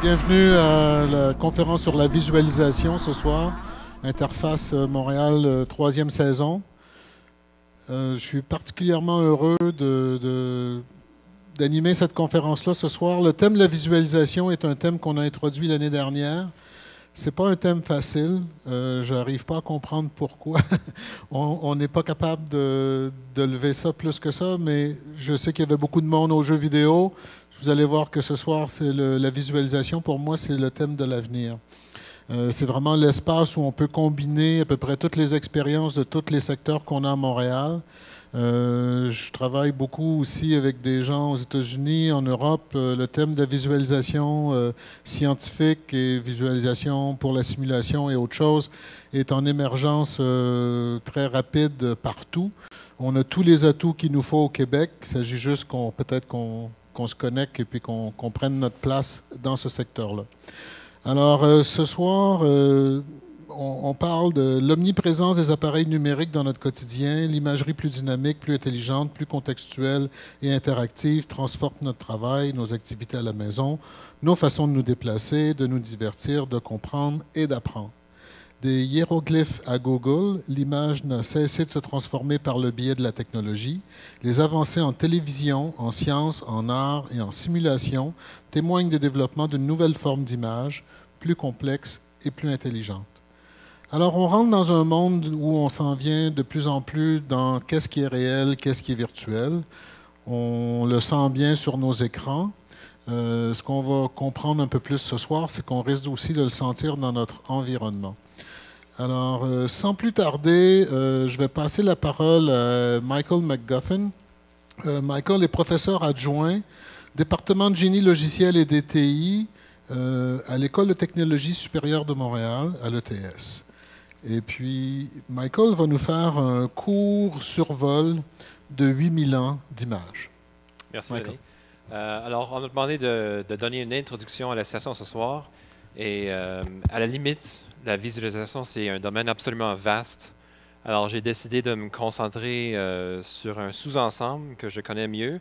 Bienvenue à la conférence sur la visualisation ce soir, Interface Montréal, troisième saison. Je suis particulièrement heureux d'animer cette conférence-là ce soir. Le thème de la visualisation est un thème qu'on a introduit l'année dernière. Ce n'est pas un thème facile. Je n'arrive pas à comprendre pourquoi. On n'est pas capable de lever ça plus que ça, mais je sais qu'il y avait beaucoup de monde aux jeux vidéo. Vous allez voir que ce soir, c'est la visualisation. Pour moi, c'est le thème de l'avenir. C'est vraiment l'espace où on peut combiner à peu près toutes les expériences de tous les secteurs qu'on a à Montréal. Je travaille beaucoup aussi avec des gens aux États-Unis, en Europe. Le thème de la visualisation scientifique et visualisation pour la simulation et autre chose est en émergence très rapide partout. On a tous les atouts qu'il nous faut au Québec. Il s'agit juste qu'on se connecte et puis qu'on prenne notre place dans ce secteur-là. Alors, ce soir, on parle de l'omniprésence des appareils numériques dans notre quotidien. L'imagerie plus dynamique, plus intelligente, plus contextuelle et interactive transforme notre travail, nos activités à la maison, nos façons de nous déplacer, de nous divertir, de comprendre et d'apprendre. Des hiéroglyphes à Google, l'image n'a cessé de se transformer par le biais de la technologie. Les avancées en télévision, en sciences, en art et en simulation témoignent des développements d'une nouvelle forme d'image, plus complexe et plus intelligente. Alors, on rentre dans un monde où on s'en vient de plus en plus dans qu'est-ce qui est réel, qu'est-ce qui est virtuel. On le sent bien sur nos écrans. Ce qu'on va comprendre un peu plus ce soir, c'est qu'on risque aussi de le sentir dans notre environnement. Alors, sans plus tarder, je vais passer la parole à Michael McGuffin. Michael est professeur adjoint, département de génie logiciel et DTI à l'École de technologie supérieure de Montréal, à l'ETS. Et puis, Michael va nous faire un court survol de 8000 ans d'images. Merci, René. Alors, on m'a demandé de donner une introduction à la session ce soir. Et à la limite, la visualisation, c'est un domaine absolument vaste. Alors, j'ai décidé de me concentrer sur un sous-ensemble que je connais mieux.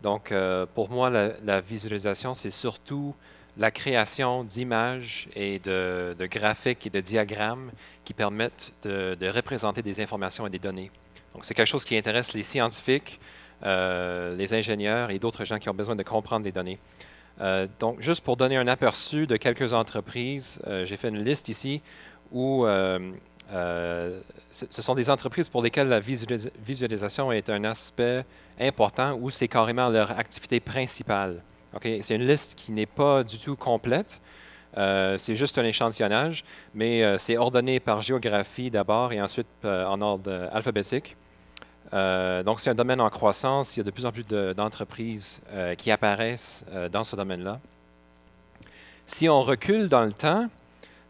Donc, pour moi, la visualisation, c'est surtout la création d'images et de graphiques et de diagrammes qui permettent de représenter des informations et des données. Donc, c'est quelque chose qui intéresse les scientifiques, les ingénieurs et d'autres gens qui ont besoin de comprendre des données. Donc, juste pour donner un aperçu de quelques entreprises, j'ai fait une liste ici où ce sont des entreprises pour lesquelles la visualisation est un aspect important, où c'est carrément leur activité principale. Okay? C'est une liste qui n'est pas du tout complète. C'est juste un échantillonnage, mais c'est ordonné par géographie d'abord et ensuite en ordre alphabétique. Donc, c'est un domaine en croissance. Il y a de plus en plus d'entreprises qui apparaissent dans ce domaine-là. Si on recule dans le temps,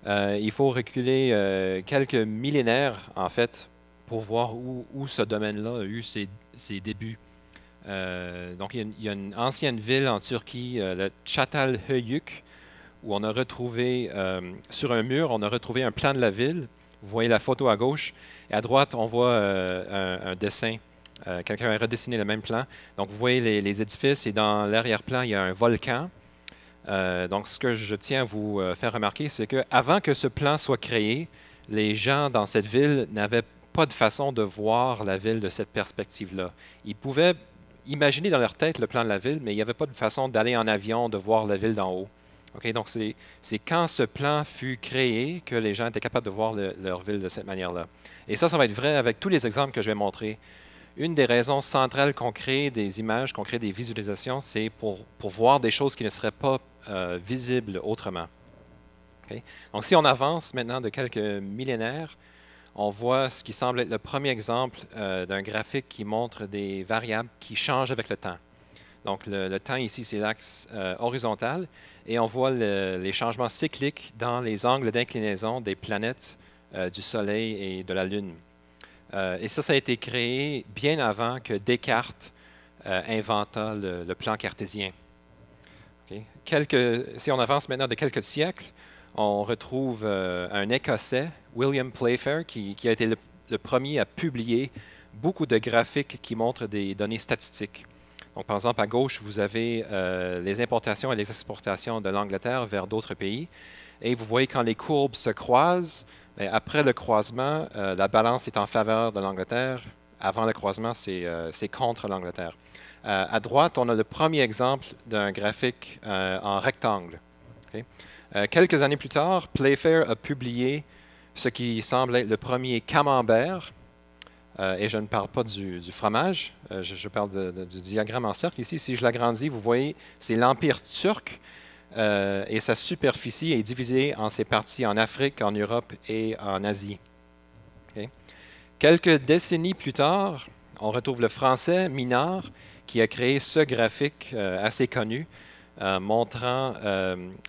il faut reculer quelques millénaires, en fait, pour voir où ce domaine-là a eu ses débuts. Donc, il y a une ancienne ville en Turquie, le Çatalhöyük, où on a retrouvé, sur un mur, on a retrouvé un plan de la ville. Vous voyez la photo à gauche. Et à droite, on voit un dessin. Quelqu'un a redessiné le même plan. Donc, vous voyez les édifices et dans l'arrière-plan, il y a un volcan. Donc, ce que je tiens à vous faire remarquer, c'est qu'avant que ce plan soit créé, les gens dans cette ville n'avaient pas de façon de voir la ville de cette perspective-là. Ils pouvaient imaginer dans leur tête le plan de la ville, mais il n'y avait pas de façon d'aller en avion, de voir la ville d'en haut. Okay, donc, c'est quand ce plan fut créé que les gens étaient capables de voir leur ville de cette manière-là. Et ça va être vrai avec tous les exemples que je vais montrer. Une des raisons centrales qu'on crée des images, qu'on crée des visualisations, c'est pour voir des choses qui ne seraient pas visibles autrement. Okay? Donc, si on avance maintenant de quelques millénaires, on voit ce qui semble être le premier exemple d'un graphique qui montre des variables qui changent avec le temps. Donc, le temps ici, c'est l'axe horizontal. Et on voit les changements cycliques dans les angles d'inclinaison des planètes, du Soleil et de la Lune. Et ça a été créé bien avant que Descartes inventa le plan cartésien. Okay. Si on avance maintenant de quelques siècles, on retrouve un Écossais, William Playfair, qui a été le premier à publier beaucoup de graphiques qui montrent des données statistiques. Donc, par exemple, à gauche, vous avez les importations et les exportations de l'Angleterre vers d'autres pays. Et vous voyez quand les courbes se croisent, après le croisement, la balance est en faveur de l'Angleterre. Avant le croisement, c'est contre l'Angleterre. À droite, on a le premier exemple d'un graphique en rectangle. Okay? Quelques années plus tard, Playfair a publié ce qui semble être le premier camembert. Et je ne parle pas du fromage, je parle du diagramme en cercle. Ici, si je l'agrandis, vous voyez, c'est l'Empire turc et sa superficie est divisée en ses parties en Afrique, en Europe et en Asie. Okay? Quelques décennies plus tard, on retrouve le français Minard qui a créé ce graphique assez connu montrant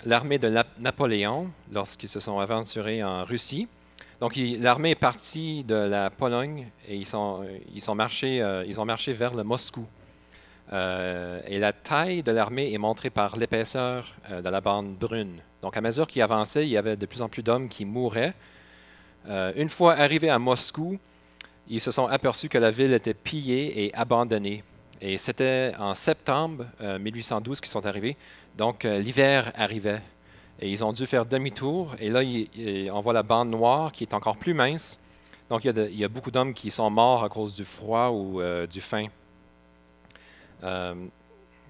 l'armée de Napoléon lorsqu'ils se sont aventurés en Russie. Donc, l'armée est partie de la Pologne et ils ont marché vers le Moscou. Et la taille de l'armée est montrée par l'épaisseur de la bande brune. Donc, à mesure qu'ils avançaient, il y avait de plus en plus d'hommes qui mouraient. Une fois arrivés à Moscou, ils se sont aperçus que la ville était pillée et abandonnée. Et c'était en septembre 1812 qu'ils sont arrivés. Donc, l'hiver arrivait. Et ils ont dû faire demi-tour. Et là, on voit la bande noire qui est encore plus mince. Donc, il y a beaucoup d'hommes qui sont morts à cause du froid ou du faim.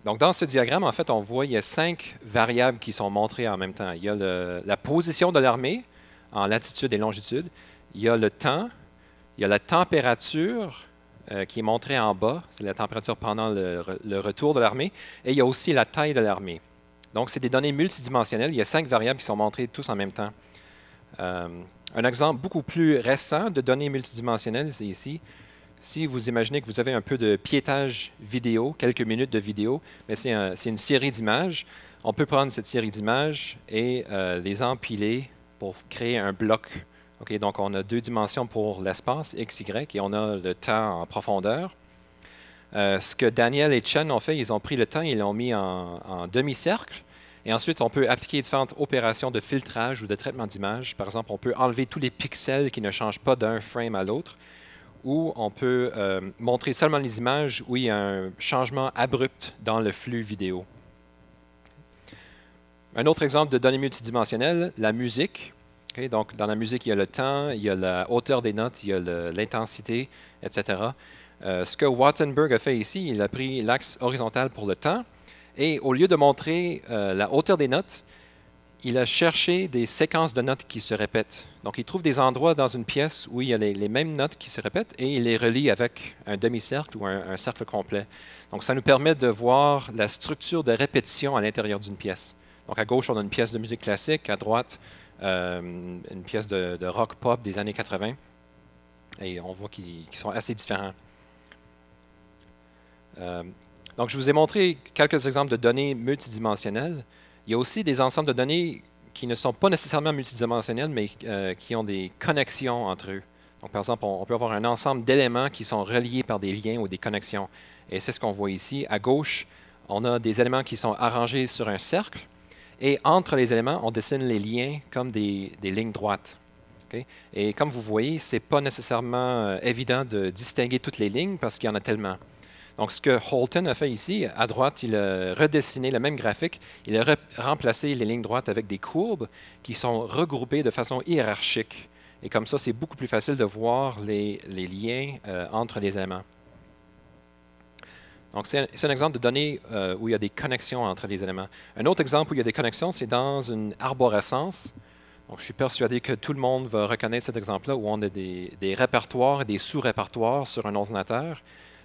Donc, dans ce diagramme, en fait, on voit qu'il y a 5 variables qui sont montrées en même temps. Il y a la position de l'armée en latitude et longitude. Il y a le temps. Il y a la température qui est montrée en bas. C'est la température pendant le retour de l'armée. Et il y a aussi la taille de l'armée. Donc, c'est des données multidimensionnelles. Il y a 5 variables qui sont montrées tous en même temps. Un exemple beaucoup plus récent de données multidimensionnelles, c'est ici. Si vous imaginez que vous avez un peu de piétage vidéo, quelques minutes de vidéo, mais c'est une série d'images. On peut prendre cette série d'images et les empiler pour créer un bloc. Okay, donc, on a 2 dimensions pour l'espace, x, y, et on a le temps en profondeur. Ce que Daniel et Chen ont fait, ils ont pris le temps et ils l'ont mis en demi-cercle. Et ensuite, on peut appliquer différentes opérations de filtrage ou de traitement d'image. Par exemple, on peut enlever tous les pixels qui ne changent pas d'un frame à l'autre. Ou on peut montrer seulement les images où il y a un changement abrupt dans le flux vidéo. Un autre exemple de données multidimensionnelles, la musique. Okay, donc, dans la musique, il y a le temps, il y a la hauteur des notes, il y a l'intensité, etc. Ce que Wattenberg a fait ici, il a pris l'axe horizontal pour le temps et au lieu de montrer la hauteur des notes, il a cherché des séquences de notes qui se répètent. Donc, il trouve des endroits dans une pièce où il y a les mêmes notes qui se répètent et il les relie avec un demi-cercle ou un cercle complet. Donc, ça nous permet de voir la structure de répétition à l'intérieur d'une pièce. Donc, à gauche, on a une pièce de musique classique, à droite, une pièce de rock pop des années 80. Et on voit qu'ils sont assez différents. Donc, je vous ai montré quelques exemples de données multidimensionnelles. Il y a aussi des ensembles de données qui ne sont pas nécessairement multidimensionnelles, mais qui ont des connexions entre eux. Donc, par exemple, on peut avoir un ensemble d'éléments qui sont reliés par des liens ou des connexions. Et c'est ce qu'on voit ici. À gauche, on a des éléments qui sont arrangés sur un cercle. Et entre les éléments, on dessine les liens comme des lignes droites. Okay? Et comme vous voyez, ce n'est pas nécessairement évident de distinguer toutes les lignes parce qu'il y en a tellement. Donc, ce que Holton a fait ici, à droite, il a redessiné le même graphique. Il a remplacé les lignes droites avec des courbes qui sont regroupées de façon hiérarchique. Et comme ça, c'est beaucoup plus facile de voir les liens entre les éléments. Donc, c'est un exemple de données où il y a des connexions entre les éléments. Un autre exemple où il y a des connexions, c'est dans une arborescence. Donc, je suis persuadé que tout le monde va reconnaître cet exemple-là où on a des répertoires et des sous-répertoires sur un ordinateur.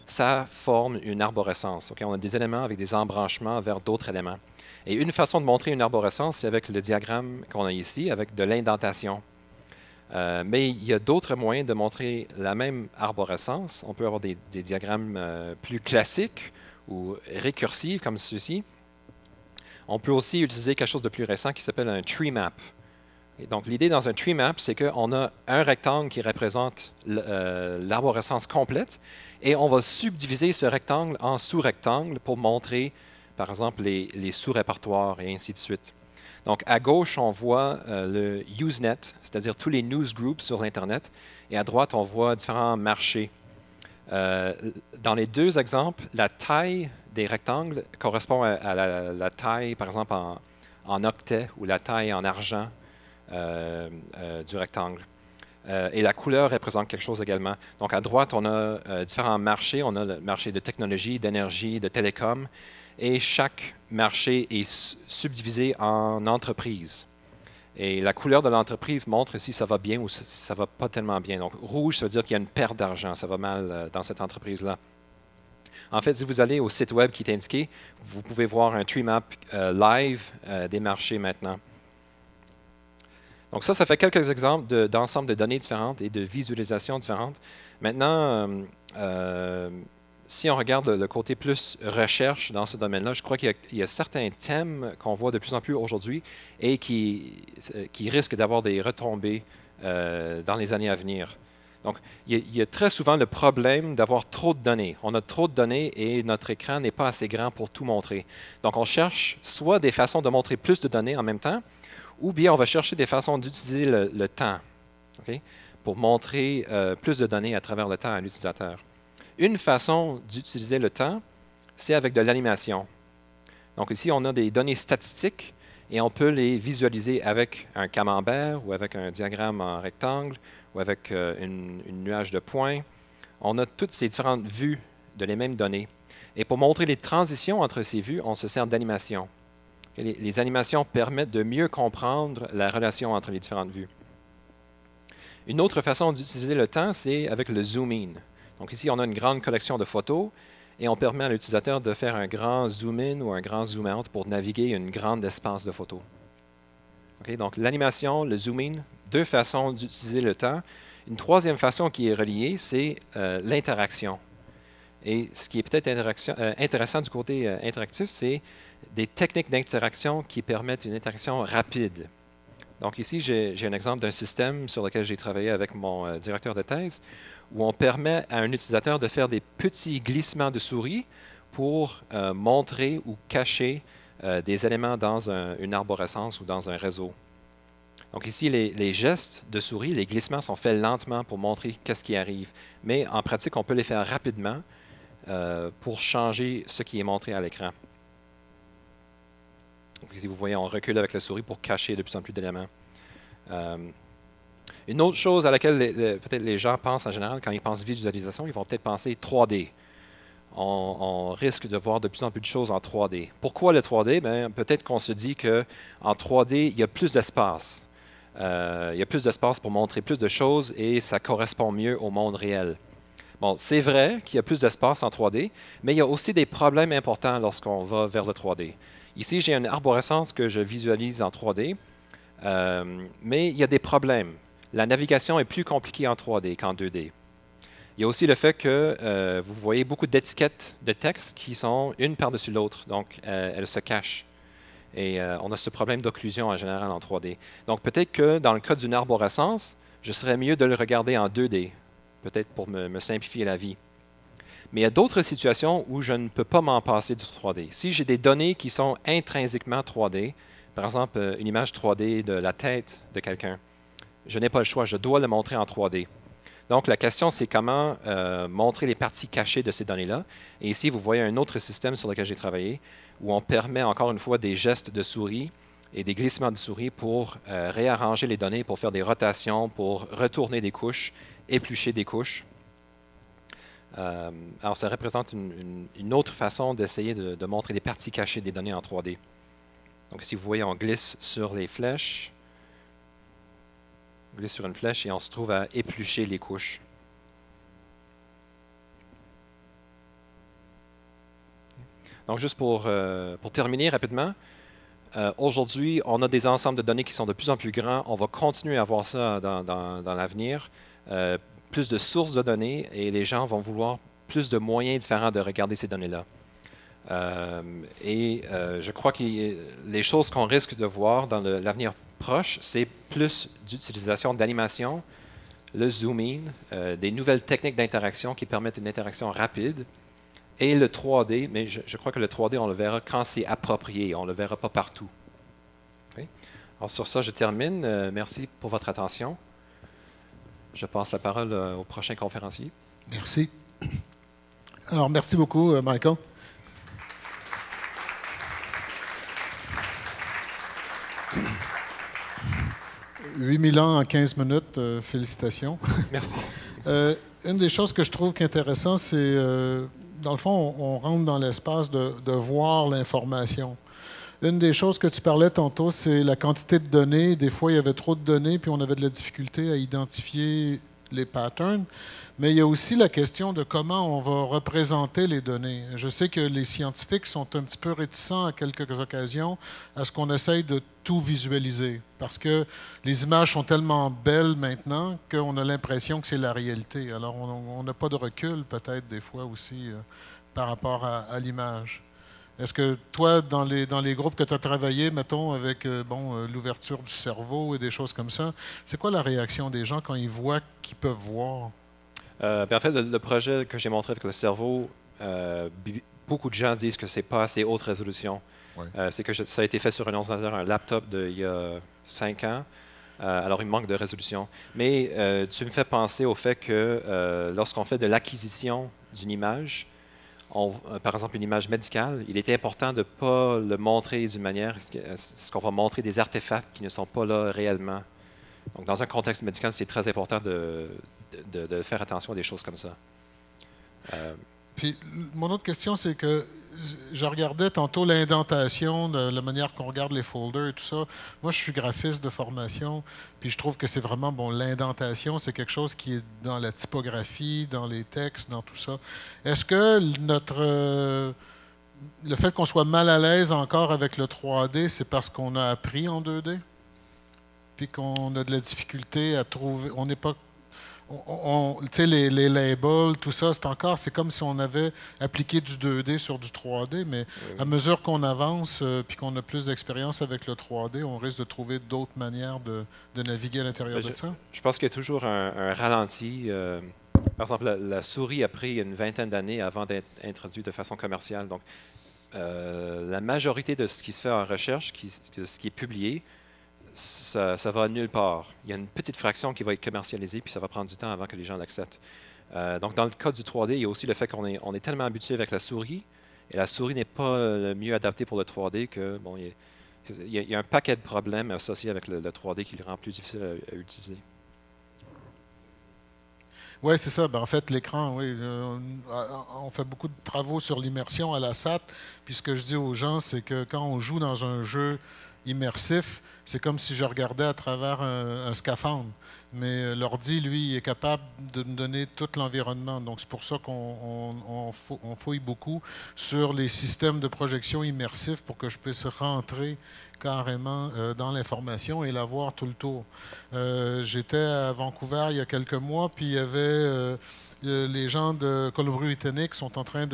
Ça forme une arborescence. Okay? On a des éléments avec des embranchements vers d'autres éléments. Et une façon de montrer une arborescence, c'est avec le diagramme qu'on a ici, avec de l'indentation. Mais il y a d'autres moyens de montrer la même arborescence. On peut avoir des diagrammes plus classiques ou récursifs comme ceci. On peut aussi utiliser quelque chose de plus récent qui s'appelle un tree map. Et donc, l'idée dans un tree map, c'est qu'on a un rectangle qui représente l'arborescence complète et on va subdiviser ce rectangle en sous-rectangles pour montrer, par exemple, les sous-répertoires et ainsi de suite. Donc, à gauche, on voit le Usenet, c'est-à-dire tous les newsgroups sur l'Internet. Et à droite, on voit différents marchés. Dans les deux exemples, la taille des rectangles correspond à la taille, par exemple, en octets ou la taille en argent du rectangle. Et la couleur représente quelque chose également. Donc, à droite, on a différents marchés. On a le marché de technologie, d'énergie, de télécom. Et chaque marché est subdivisé en entreprises. Et la couleur de l'entreprise montre si ça va bien ou si ça ne va pas tellement bien. Donc, rouge, ça veut dire qu'il y a une perte d'argent. Ça va mal dans cette entreprise-là. En fait, si vous allez au site web qui est indiqué, vous pouvez voir un tree map live des marchés maintenant. Donc ça fait quelques exemples d'ensemble de données différentes et de visualisations différentes. Maintenant, si on regarde le côté plus recherche dans ce domaine-là, je crois qu'il y a certains thèmes qu'on voit de plus en plus aujourd'hui et qui risquent d'avoir des retombées dans les années à venir. Donc, il y a très souvent le problème d'avoir trop de données. On a trop de données et notre écran n'est pas assez grand pour tout montrer. Donc, on cherche soit des façons de montrer plus de données en même temps, ou bien on va chercher des façons d'utiliser le temps, okay, pour montrer plus de données à travers le temps à l'utilisateur. Une façon d'utiliser le temps, c'est avec de l'animation. Donc ici, on a des données statistiques et on peut les visualiser avec un camembert ou avec un diagramme en rectangle ou avec une nuage de points. On a toutes ces différentes vues de les mêmes données. Et pour montrer les transitions entre ces vues, on se sert d'animation. Les animations permettent de mieux comprendre la relation entre les différentes vues. Une autre façon d'utiliser le temps, c'est avec le zoom-in. Donc ici, on a une grande collection de photos et on permet à l'utilisateur de faire un grand zoom-in ou un grand zoom-out pour naviguer un grand espace de photos. Okay, donc l'animation, le zoom-in, deux façons d'utiliser le temps. Une troisième façon qui est reliée, c'est l'interaction. Et ce qui est peut-être intéressant du côté interactif, c'est des techniques d'interaction qui permettent une interaction rapide. Donc ici, j'ai un exemple d'un système sur lequel j'ai travaillé avec mon directeur de thèse, où on permet à un utilisateur de faire des petits glissements de souris pour montrer ou cacher des éléments dans une arborescence ou dans un réseau. Donc ici, les gestes de souris, les glissements sont faits lentement pour montrer qu'est-ce qui arrive. Mais en pratique, on peut les faire rapidement pour changer ce qui est montré à l'écran. Donc ici, vous voyez, on recule avec la souris pour cacher de plus en plus d'éléments. Une autre chose à laquelle peut-être les gens pensent en général, quand ils pensent visualisation, ils vont peut-être penser 3D. On risque de voir de plus en plus de choses en 3D. Pourquoi le 3D? Bien, peut-être qu'on se dit qu'en 3D, il y a plus d'espace. Il y a plus d'espace pour montrer plus de choses et ça correspond mieux au monde réel. Bon, c'est vrai qu'il y a plus d'espace en 3D, mais il y a aussi des problèmes importants lorsqu'on va vers le 3D. Ici, j'ai une arborescence que je visualise en 3D, mais il y a des problèmes. La navigation est plus compliquée en 3D qu'en 2D. Il y a aussi le fait que vous voyez beaucoup d'étiquettes de texte qui sont une par-dessus l'autre, donc elles se cachent. Et on a ce problème d'occlusion en général en 3D. Donc peut-être que dans le cas d'une arborescence, je serais mieux de le regarder en 2D, peut-être pour me simplifier la vie. Mais il y a d'autres situations où je ne peux pas m'en passer du 3D. Si j'ai des données qui sont intrinsèquement 3D, par exemple une image 3D de la tête de quelqu'un, je n'ai pas le choix, je dois le montrer en 3D. Donc la question, c'est comment montrer les parties cachées de ces données-là. Et ici, vous voyez un autre système sur lequel j'ai travaillé, où on permet encore une fois des gestes de souris et des glissements de souris pour réarranger les données, pour faire des rotations, pour retourner des couches, éplucher des couches. Alors, ça représente une autre façon d'essayer de montrer les parties cachées des données en 3D. Donc, si vous voyez, on glisse sur les flèches. On glisse sur une flèche et on se trouve à éplucher les couches. Donc, juste pour terminer rapidement, aujourd'hui, on a des ensembles de données qui sont de plus en plus grands. On va continuer à voir ça dans l'avenir. Plus de sources de données et les gens vont vouloir plus de moyens différents de regarder ces données-là. Je crois que les choses qu'on risque de voir dans l'avenir proche, c'est plus d'utilisation d'animation, le zoom-in, des nouvelles techniques d'interaction qui permettent une interaction rapide, et le 3D, mais je crois que le 3D, on le verra quand c'est approprié, on ne le verra pas partout. Okay? Alors sur ça, je termine. Merci pour votre attention. Je passe la parole au prochain conférencier. Merci. Alors, merci beaucoup, Michael. 8000 ans en 15 minutes, félicitations. Merci. Une des choses que je trouve qui est intéressant, c'est, dans le fond, on rentre dans l'espace de voir l'information. Une des choses que tu parlais tantôt, c'est la quantité de données. Des fois, il y avait trop de données, puis on avait de la difficulté à identifier les patterns. Mais il y a aussi la question de comment on va représenter les données. Je sais que les scientifiques sont un petit peu réticents à quelques occasions à ce qu'on essaye de tout visualiser, parce que les images sont tellement belles maintenant qu'on a l'impression que c'est la réalité. Alors, on n'a pas de recul, peut-être, des fois aussi, par rapport à l'image. Est-ce que toi, dans les groupes que tu as travaillé, mettons, avec l'ouverture du cerveau et des choses comme ça, c'est quoi la réaction des gens quand ils voient qu'ils peuvent voir? En fait, le projet que j'ai montré avec le cerveau, beaucoup de gens disent que c'est pas assez haute résolution. Ouais. C'est que ça a été fait sur un ordinateur, un laptop d'il y a 5 ans. Alors, il manque de résolution. Mais tu me fais penser au fait que lorsqu'on fait de l'acquisition d'une image, par exemple une image médicale, il est important de ne pas le montrer d'une manière, ce qu'on va montrer des artefacts qui ne sont pas là réellement. Donc, dans un contexte médical, c'est très important de faire attention à des choses comme ça. Puis, mon autre question, c'est que je regardais tantôt l'indentation, la manière qu'on regarde les folders et tout ça. Moi, je suis graphiste de formation, puis je trouve que c'est vraiment, bon, l'indentation, c'est quelque chose qui est dans la typographie, dans les textes, dans tout ça. Est-ce que le fait qu'on soit mal à l'aise encore avec le 3D, c'est parce qu'on a appris en 2D? Puis qu'on a de la difficulté à trouver... On n'est pas... tu sais, les labels, tout ça, c'est comme si on avait appliqué du 2D sur du 3D, mais Oui. à mesure qu'on avance puis qu'on a plus d'expérience avec le 3D, on risque de trouver d'autres manières de naviguer à l'intérieur de ça. Je pense qu'il y a toujours un ralenti. Par exemple, la souris a pris une vingtaine d'années avant d'être introduite de façon commerciale. Donc, la majorité de ce qui se fait en recherche, ce qui est publié, ça va nulle part. Il y a une petite fraction qui va être commercialisée, puis ça va prendre du temps avant que les gens l'acceptent. Donc, dans le cas du 3D, il y a aussi le fait qu'on est tellement habitué avec la souris, et la souris n'est pas le mieux adaptée pour le 3D que, bon, il y a un paquet de problèmes associés avec le 3D qui le rend plus difficile à utiliser. Oui, c'est ça. Ben, en fait, l'écran, oui. On fait beaucoup de travaux sur l'immersion à la SAT. Puis ce que je dis aux gens, c'est que quand on joue dans un jeu immersif, c'est comme si je regardais à travers un scaphandre. Mais l'ordi, lui, il est capable de me donner tout l'environnement. Donc, c'est pour ça qu'on fouille beaucoup sur les systèmes de projection immersifs pour que je puisse rentrer carrément dans l'information et la voir tout le tour. J'étais à Vancouver il y a quelques mois, puis il y avait... les gens de Colombie-Britannique sont en train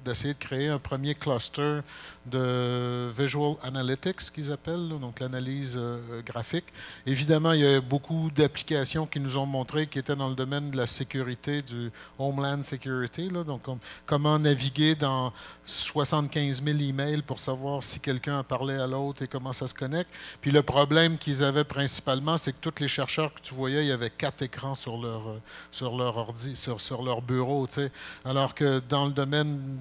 d'essayer de créer un premier cluster de Visual Analytics, qu'ils appellent, là, donc l'analyse graphique. Évidemment, il y a beaucoup d'applications qui nous ont montré qui étaient dans le domaine de la sécurité, du Homeland Security, là, donc comment naviguer dans 75 000 emails pour savoir si quelqu'un a parlé à l'autre et comment ça se connecte. Puis le problème qu'ils avaient principalement, c'est que tous les chercheurs que tu voyais, il y avait 4 écrans sur leur ordi, sur leur bureau, tu sais. Alors que dans le domaine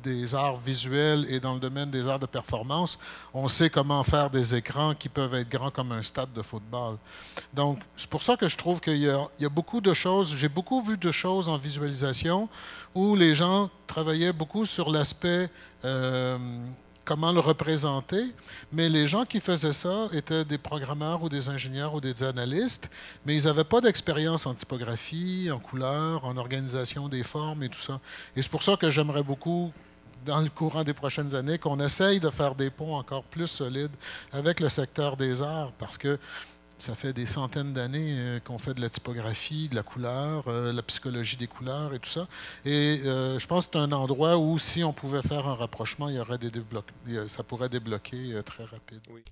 des arts visuels et dans le domaine des arts de performance, on sait comment faire des écrans qui peuvent être grands comme un stade de football. Donc, c'est pour ça que je trouve qu'il y a beaucoup de choses, j'ai beaucoup vu de choses en visualisation où les gens travaillaient beaucoup sur l'aspect comment le représenter, mais les gens qui faisaient ça étaient des programmeurs ou des ingénieurs ou des analystes, mais ils n'avaient pas d'expérience en typographie, en couleur, en organisation des formes et tout ça. Et c'est pour ça que j'aimerais beaucoup, dans le courant des prochaines années, qu'on essaye de faire des ponts encore plus solides avec le secteur des arts, parce que ça fait des centaines d'années qu'on fait de la typographie, de la couleur, la psychologie des couleurs et tout ça. Et je pense que c'est un endroit où, si on pouvait faire un rapprochement, il y aurait ça pourrait débloquer très rapide. Oui.